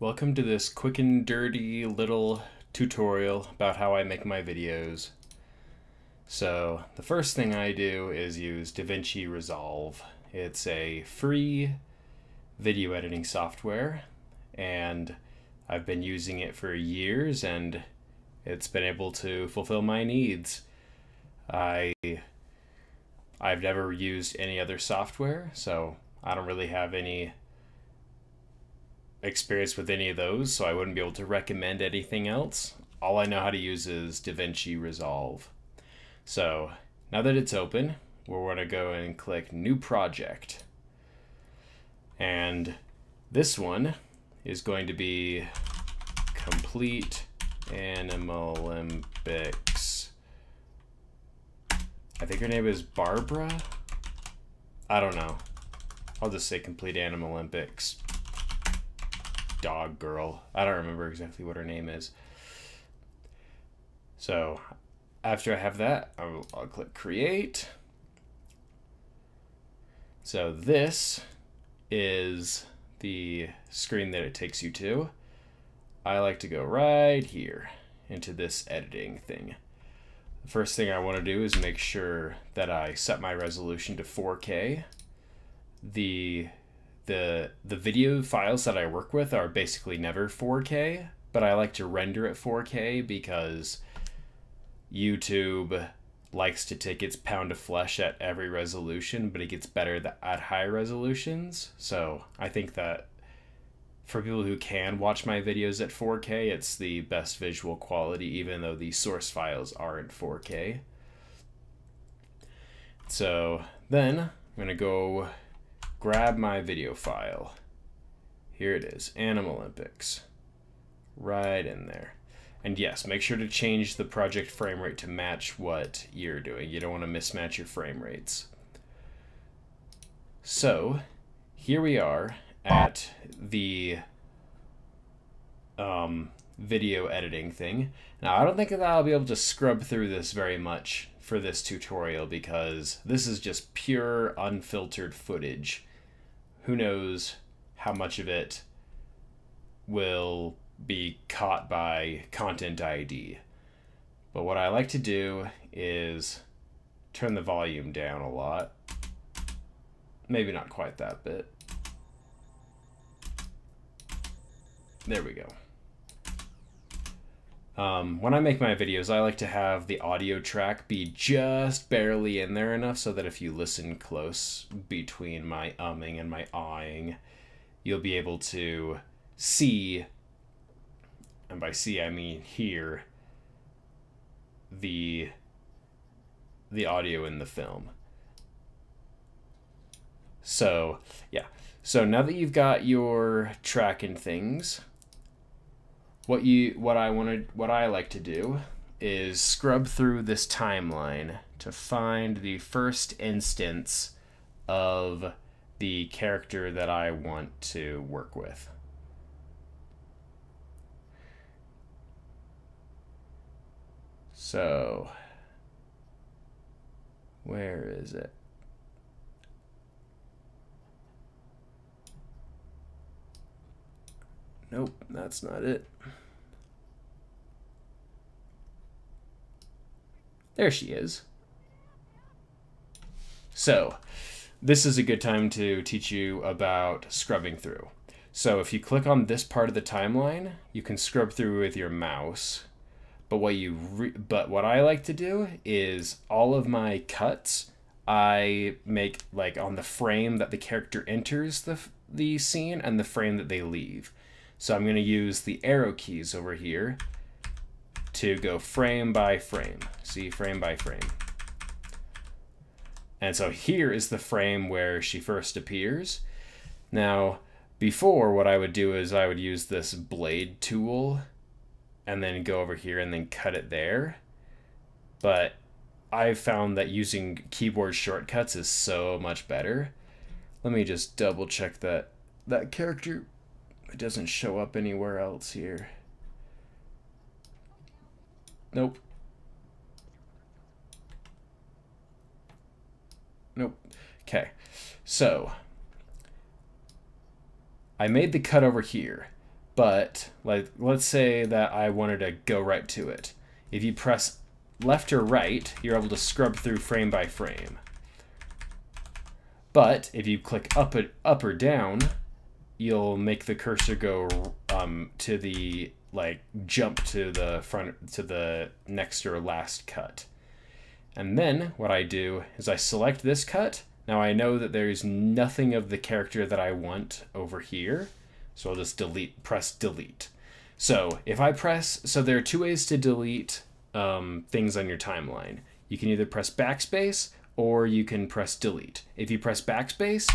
Welcome to this quick and dirty little tutorial about how I make my videos. So the first thing I do is use DaVinci Resolve. It's a free video editing software and I've been using it for years and it's been able to fulfill my needs. I've never used any other software, so I don't really have any experience with any of those, so I wouldn't be able to recommend anything else. All I know how to use is DaVinci Resolve. So now that it's open, we're going to go and click New Project. And this one is going to be Complete Animalympics. I think her name is Barbara? I don't know. I'll just say Complete Animalympics Dog Girl. I don't remember exactly what her name is. So after I have that, I'll click Create. So this is the screen that it takes you to. I like to go right here into this editing thing. The first thing I want to do is make sure that I set my resolution to 4K. The video files that I work with are basically never 4K, but I like to render at 4K because YouTube likes to take its pound of flesh at every resolution, but it gets better at high resolutions. So I think that for people who can watch my videos at 4K, it's the best visual quality, even though the source files aren't 4K. So then I'm gonna go grab my video file. Here it is, Animalympics, right in there. And yes, make sure to change the project frame rate to match what you're doing. You don't want to mismatch your frame rates. So here we are at the video editing thing. Now I don't think that I'll be able to scrub through this very much for this tutorial because this is just pure unfiltered footage. Who knows how much of it will be caught by Content ID. But what I like to do is turn the volume down a lot. Maybe not quite that bit. There we go. When I make my videos, I like to have the audio track be just barely in there enough so that if you listen close between my umming and my ahhing, you'll be able to see, and by see I mean hear, the audio in the film. So yeah, so now that you've got your track and things, what I like to do is scrub through this timeline to find the first instance of the character that I want to work with. So where is it? Nope, that's not it. There she is. So this is a good time to teach you about scrubbing through. So if you click on this part of the timeline, you can scrub through with your mouse. But what I like to do is all of my cuts I make like on the frame that the character enters the scene and the frame that they leave. So I'm going to use the arrow keys over here to go frame by frame. See, frame by frame. And so here is the frame where she first appears. Now, before, what I would do is I would use this blade tool and then go over here and then cut it there. But I've found that using keyboard shortcuts is so much better. Let me just double check that character. It doesn't show up anywhere else here. Nope. Nope. Okay. So I made the cut over here, But like, let's say that I wanted to go right to it. If you press left or right, you're able to scrub through frame by frame. But if you click up or down, you'll make the cursor go to the, like, jump to the front, to the next or last cut. And then what I do is I select this cut. Now I know that there's nothing of the character that I want over here. So I'll just press delete. So if I so there are two ways to delete things on your timeline. You can either press backspace or you can press delete. If you press backspace,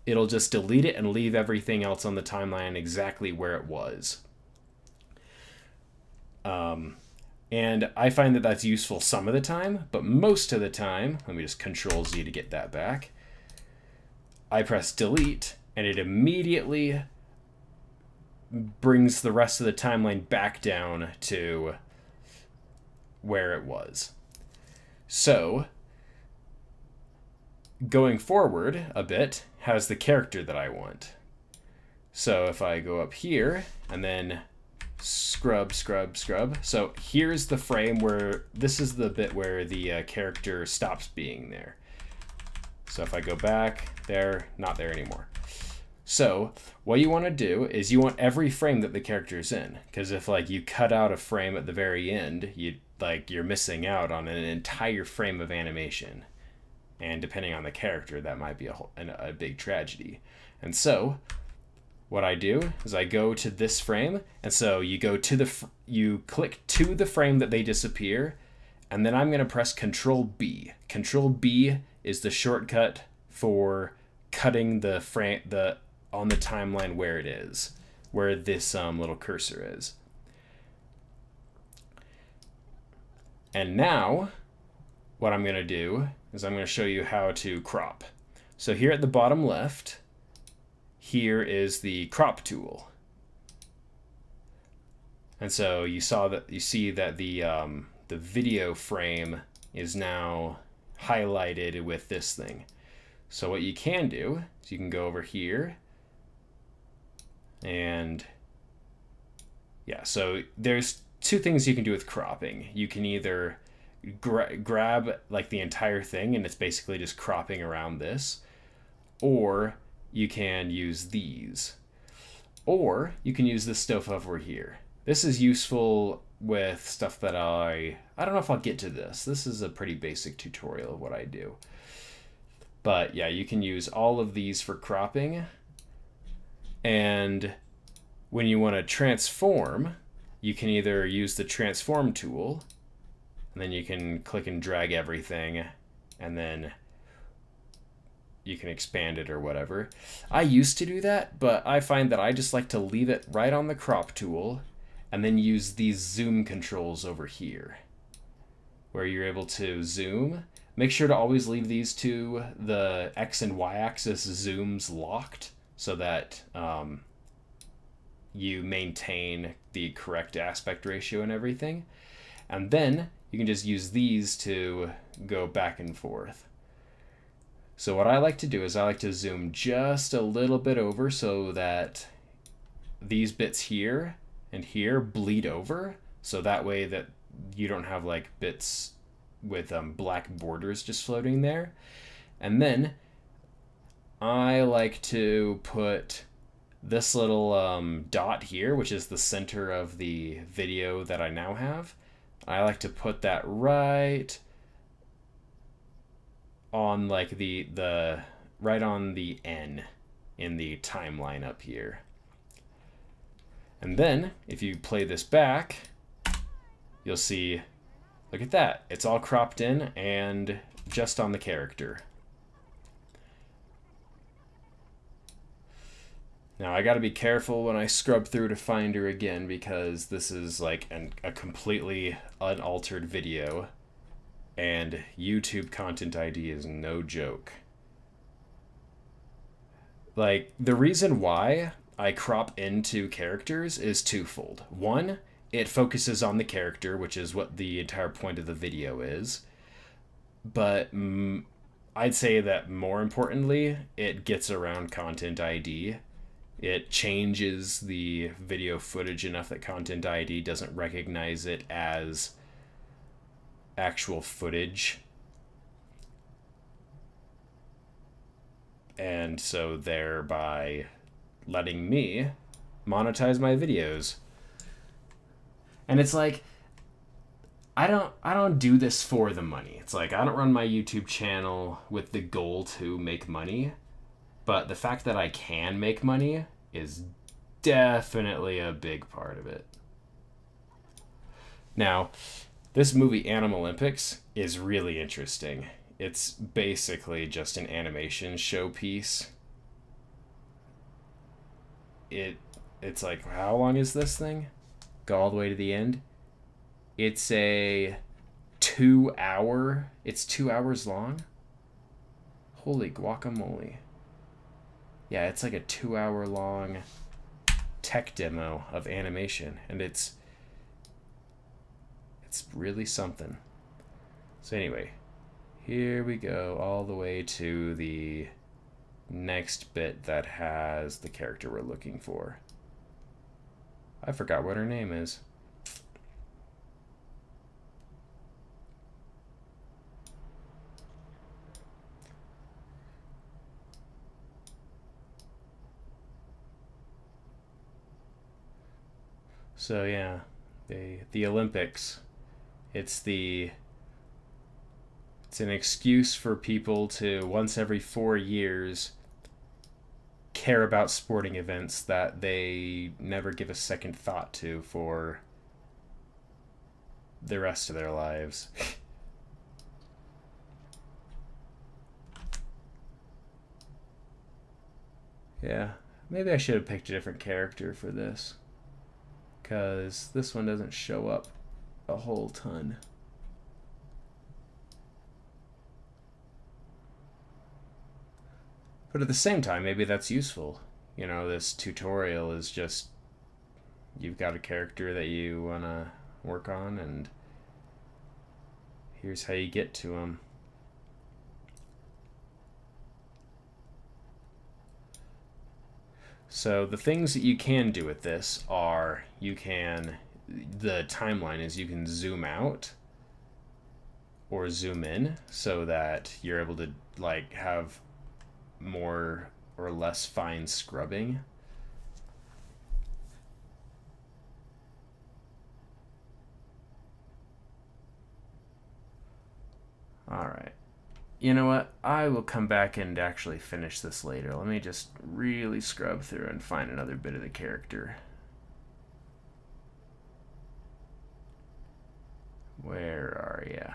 it'll just delete it and leave everything else on the timeline exactly where it was. And I find that that's useful some of the time, but most of the time, let me just Control Z to get that back. I press delete and it immediately brings the rest of the timeline back down to where it was. So going forward a bit has the character that I want. So if I go up here and then scrub. So here's the frame where, this is the bit where the character stops being there. So if I go back there, not there anymore. So what you want to do is you want every frame that the character's in, because if like you cut out a frame at the very end, you're missing out on an entire frame of animation. And depending on the character, that might be a big tragedy. And so what I do is I go to this frame, and so you go to you click to the frame that they disappear, and then I'm going to press Control B. Control B is the shortcut for cutting the frame on the timeline where it is, where this little cursor is. And now what I'm going to do is I'm going to show you how to crop. So here at the bottom left, here is the crop tool. And so you see that the video frame is now highlighted with this thing. So what you can do is you can go over here and yeah, so there's two things you can do with cropping. You can either grab like the entire thing and it's basically just cropping around this, or you can use these, or you can use this stuff over here. This is useful with stuff that I don't know if I'll get to this. This is a pretty basic tutorial of what I do. But yeah, you can use all of these for cropping. And when you want to transform, you can either use the transform tool, and then you can click and drag everything, and then you can expand it or whatever. I used to do that, but I find that I just like to leave it right on the crop tool and then use these zoom controls over here where you're able to zoom. Make sure to always leave these two, the X and Y axis zooms, locked so that you maintain the correct aspect ratio and everything. And then you can just use these to go back and forth. So what I like to do is I like to zoom just a little bit over so that these bits here and here bleed over, so that way that you don't have like bits with black borders just floating there. And then I like to put this little dot here, which is the center of the video that I now have. I like to put that right on like the right on the N in the timeline up here. And then if you play this back, you'll see, look at that, it's all cropped in and just on the character. Now I got to be careful when I scrub through to find her again, because this is like a completely unaltered video, and YouTube Content ID is no joke. Like, the reason why I crop into characters is twofold. One, it focuses on the character, which is what the entire point of the video is. But I'd say that more importantly, it gets around Content ID. It changes the video footage enough that Content ID doesn't recognize it as actual footage. And so thereby letting me monetize my videos. And it's like, I don't do this for the money. It's like, I don't run my YouTube channel with the goal to make money, but the fact that I can make money is definitely a big part of it. Now, this movie Animal Olympics is really interesting. It's basically just an animation showpiece. It's like, how long is this thing? Go all the way to the end. It's a 2 hour. It's 2 hours long. Holy guacamole. Yeah, it's like a 2 hour long tech demo of animation, and it's really something. So anyway, here we go all the way to the next bit that has the character we're looking for. I forgot what her name is. So yeah, the Olympics. It's an excuse for people to once every 4 years care about sporting events that they never give a second thought to for the rest of their lives. Yeah, maybe I should have picked a different character for this, because this one doesn't show up a whole ton. But at the same time, maybe that's useful. You know, this tutorial is just, you've got a character that you want to work on, and here's how you get to him. So the things that you can do with this are, the timeline is you can zoom out or zoom in so that you're able to like have more or less fine scrubbing. All right. You know what? I will come back and actually finish this later. Let me just really scrub through and find another bit of the character. Where are ya?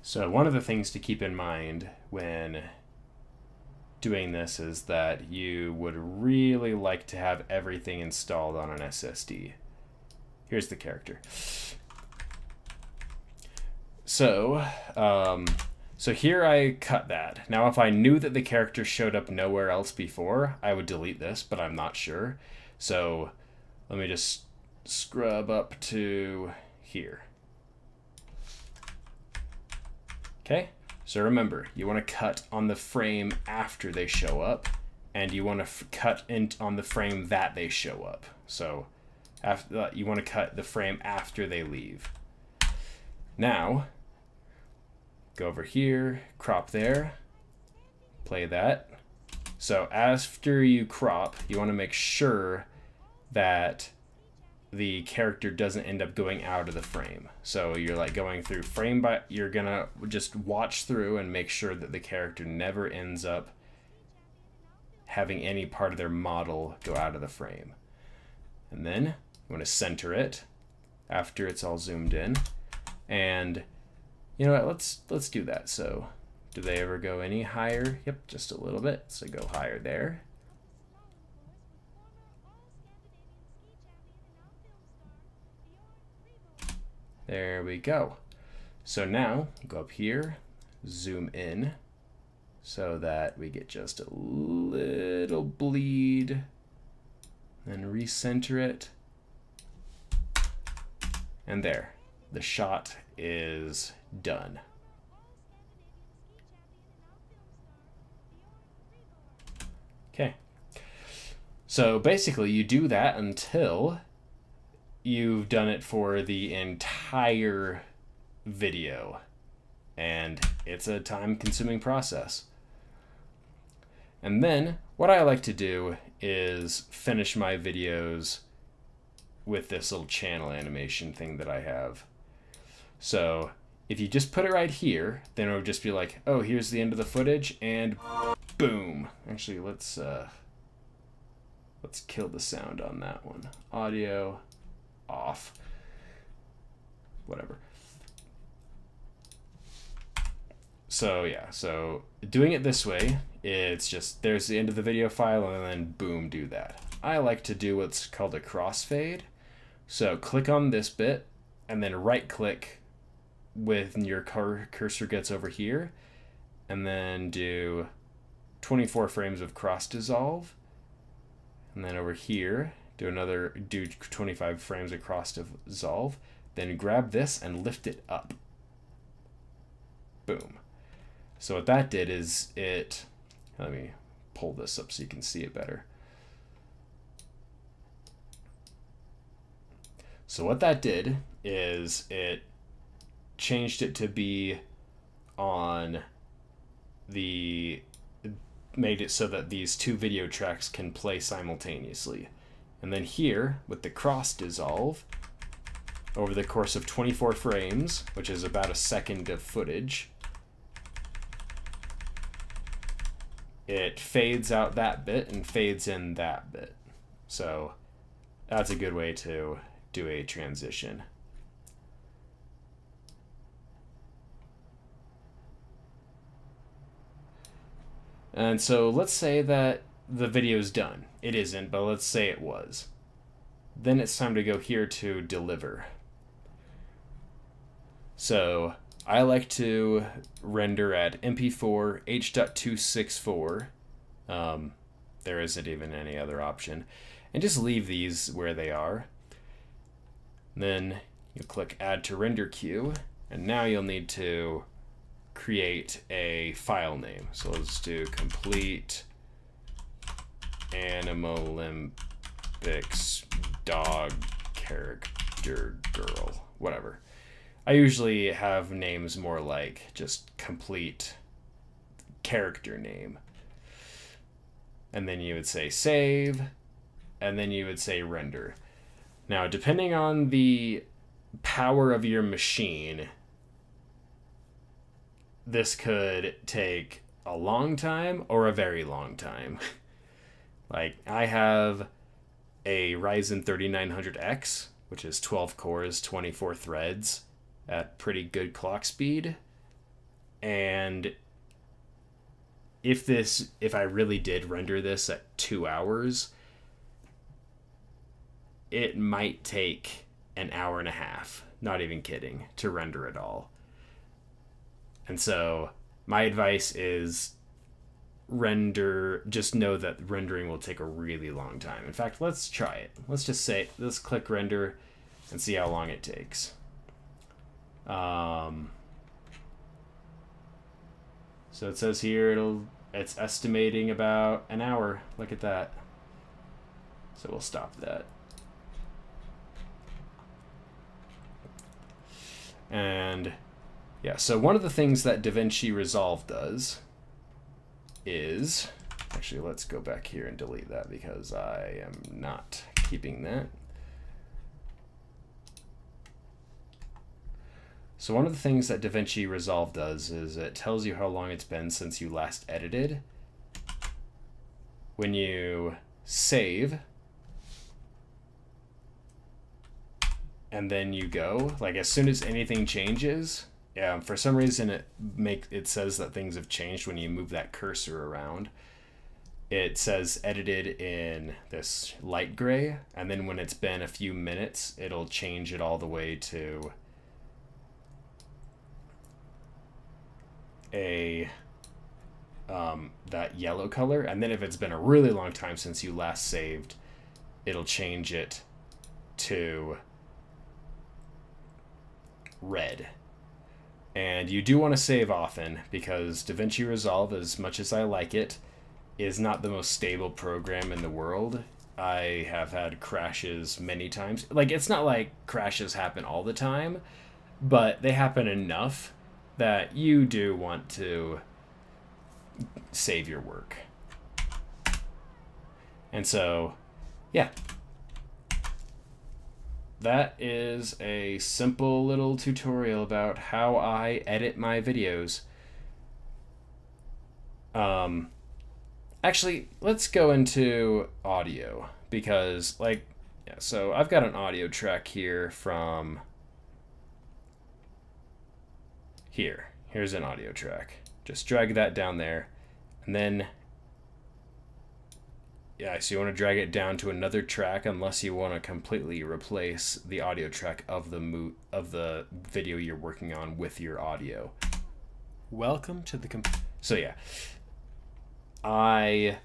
So one of the things to keep in mind when doing this is that you would really like to have everything installed on an SSD. Here's the character. So here I cut that. Now if I knew that the character showed up nowhere else before, I would delete this, but I'm not sure. So let me just scrub up to here. Okay, so remember, you want to cut on the frame after they show up, and you want to cut on the frame that they show up. So after you want to cut the frame after they leave. Now, go over here, crop there, play that. So after you crop, you want to make sure that the character doesn't end up going out of the frame. So you're like going through frame by, you're gonna just watch through and make sure that the character never ends up having any part of their model go out of the frame. And then you want to center it after it's all zoomed in. And you know what, let's do that. So Do they ever go any higher? Yep, just a little bit. So go higher there. There we go. So now go up here, zoom in so that we get just a little bleed, then recenter it. And there, the shot is done. Okay. So basically you do that until you've done it for the entire video, and it's a time-consuming process. And then what I like to do is finish my videos with this little channel animation thing that I have. So if you just put it right here, then it would just be like, oh, here's the end of the footage, and boom. Actually, let's kill the sound on that one. Audio off. Whatever. So yeah, so doing it this way, it's just there's the end of the video file and then boom, do that. I like to do what's called a crossfade. So click on this bit and then right click when your cursor gets over here, and then do 24 frames of cross dissolve, and then over here do 25 frames of cross dissolve, then grab this and lift it up. Boom. So what that did is let me pull this up so you can see it better. So what that did is it changed it to be on made it so that these two video tracks can play simultaneously. And then here, with the cross dissolve, over the course of 24 frames, which is about a second of footage, it fades out that bit and fades in that bit. So that's a good way to do a transition. And so let's say that the video is done. It isn't, but let's say it was. Then it's time to go here to deliver. So I like to render at MP4 H.264. There isn't even any other option. And just leave these where they are. Then you click Add to Render Queue, and now you'll need to create a file name. So let's do complete Animalympics dog character girl, whatever. I usually have names more like just complete character name. And then you would say save, and then you would say render. Now, depending on the power of your machine, this could take a long time or a very long time. Like, I have a Ryzen 3900X, which is 12 cores, 24 threads at pretty good clock speed. And if I really did render this at 2 hours, it might take an hour and a half, not even kidding, to render it all. And so my advice is just know that rendering will take a really long time. In fact, let's try it. Let's click render and see how long it takes. So it says here it's estimating about an hour. Look at that. So we'll stop that. And yeah, so one of the things that DaVinci Resolve does is, actually let's go back here and delete that because I am not keeping that. So one of the things that DaVinci Resolve does is it tells you how long it's been since you last edited. When you save, and then you go, like as soon as anything changes, For some reason it says that things have changed when you move that cursor around. It says edited in this light gray, and then when it's been a few minutes, it'll change it all the way to that yellow color. And then if it's been a really long time since you last saved, it'll change it to red. And you do want to save often, because DaVinci Resolve, as much as I like it, is not the most stable program in the world. I have had crashes many times. Like, it's not like crashes happen all the time, but they happen enough that you do want to save your work. And so, yeah. That is a simple little tutorial about how I edit my videos. Actually, let's go into audio, because, like, yeah, so I've got an audio track here from here. Here's an audio track. Just drag that down there, and then, yeah, so you want to drag it down to another track, unless you want to completely replace the audio track of the video you're working on with your audio. Welcome to the so yeah. I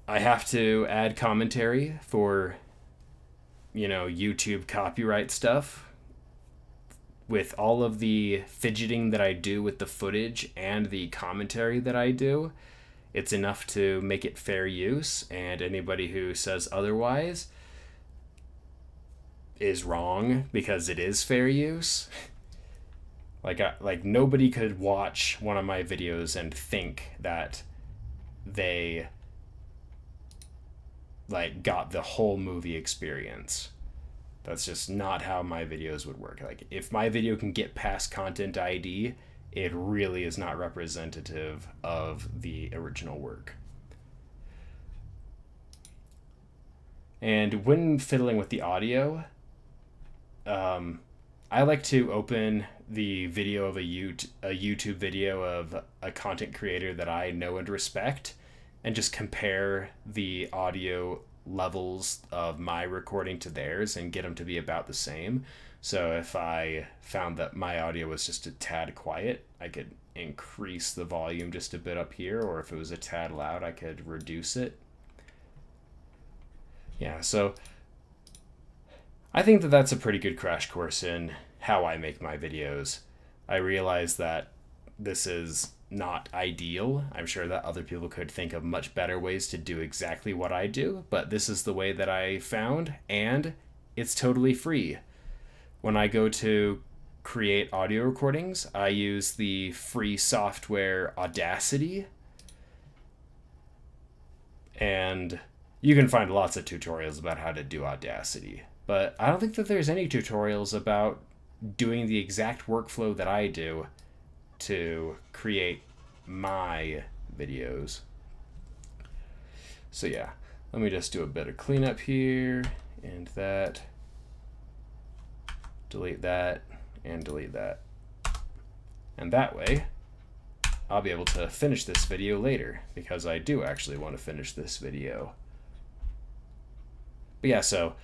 have to add commentary for, you know, YouTube copyright stuff. With all of the fidgeting that I do with the footage and the commentary that I do, it's enough to make it fair use, and anybody who says otherwise is wrong, because it is fair use. Like nobody could watch one of my videos and think that they like got the whole movie experience. That's just not how my videos would work. Like, if my video can get past Content ID, it really is not representative of the original work. And when fiddling with the audio, I like to open the video of a YouTube video of a content creator that I know and respect, and just compare the audio levels of my recording to theirs and get them to be about the same. So if I found that my audio was just a tad quiet, I could increase the volume just a bit up here, or if it was a tad loud, I could reduce it. Yeah, so I think that that's a pretty good crash course in how I make my videos. I realize that this is not ideal. I'm sure that other people could think of much better ways to do exactly what I do, but this is the way that I found, and it's totally free. When I go to create audio recordings, I use the free software Audacity, and you can find lots of tutorials about how to do Audacity, but I don't think that there's any tutorials about doing the exact workflow that I do to create my videos. So yeah, let me just do a bit of cleanup here, and that, delete that, and delete that. And that way, I'll be able to finish this video later, because I do actually want to finish this video. But yeah, so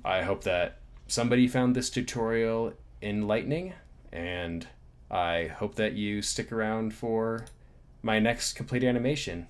I hope that somebody found this tutorial enlightening, and I hope that you stick around for my next complete animation.